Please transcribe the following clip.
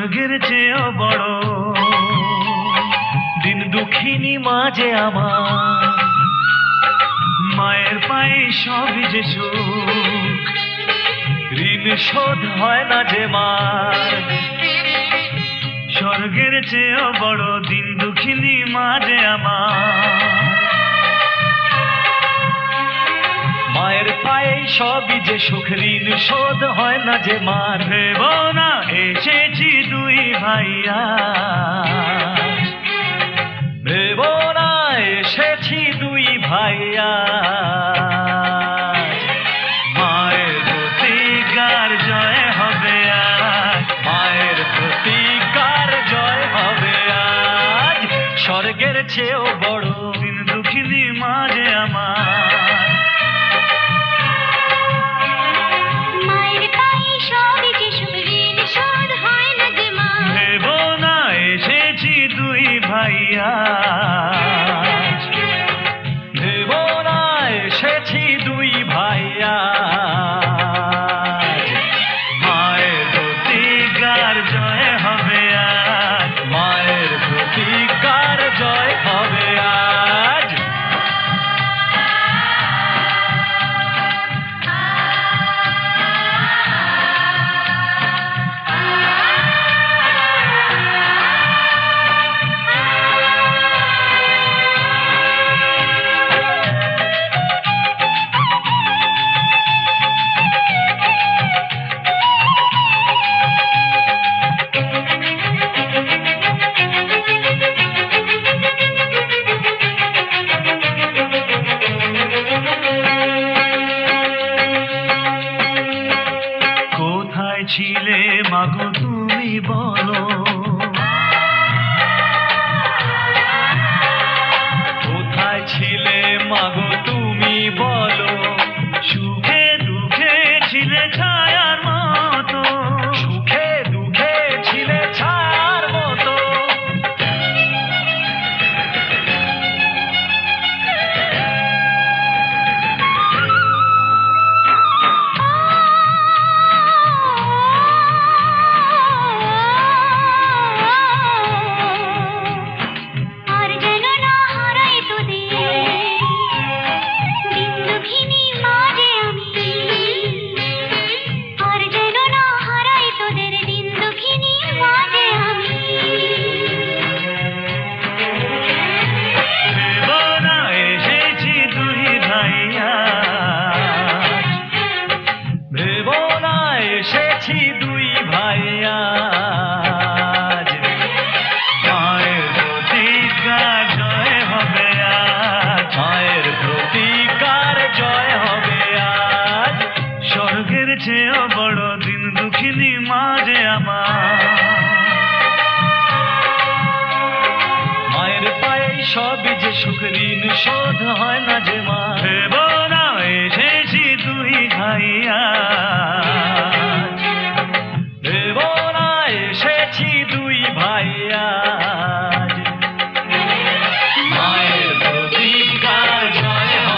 স্বর্গের চেয়েও বড় দিন দুঃখিনী মাঝে আমার, মায়ের পায়ে সবই যে সুখ, ঋণ শোধ হয় না যে মার। স্বর্গের চেয়েও বড় দিন দুঃখিনী মাঝে আমার, মায়ের পায়ে সবই যে সুখ, ঋণ শোধ হয় না যে মার। ভেব না এসেছি দুই ভাইয়া, ভেব না এসেছি দুই ভাইয়া, মায়ের প্রতিকার জয় হবে আজ, মায়ের প্রতিকার জয় হবে আজ। স্বর্গের চেয়েও বড় দিন দুঃখিনী মাঝে আমার, মায়ের পায়ে সবই যে সুখ, ঋণ শোধ হয় না যে মার। ভেব না এসেছি দুই ভাইয়া, ভেব না এসেছি দুই ভাইয়া, মায়ের প্রতিকার জয় হবে আজ, মায়ের প্রতিকার জয় হবে আজ। কোথায় ছিলে মাগো তুমি বলো, কোথায় ছিলে মাগো তুমি বলো, সুখে দুঃখে ছিলে ছায়ার মতো, সুখে দুঃখে ছিলে ছায়ার মতো। আর যেন না হারাই তোদের দিন দুঃখিনী মাঝে আমি, আর যেন না হারাই তোদের দিন দুঃখিনী মাঝে আমি। ভেব না এসেছি দুই ভাইয়া, ভেব না এসেছি দুই ভাইয়া, মায়ের প্রতিকার জয় হবে আজ, মায়ের প্রতিকার জয় হবে আজ। স্বর্গের চেয়েও বড় দিন দুঃখিনী মাঝে আমার, মায়ের পায়ে সবই যে সুখ, ঋণ শোধ হয় না যে মা। ভেব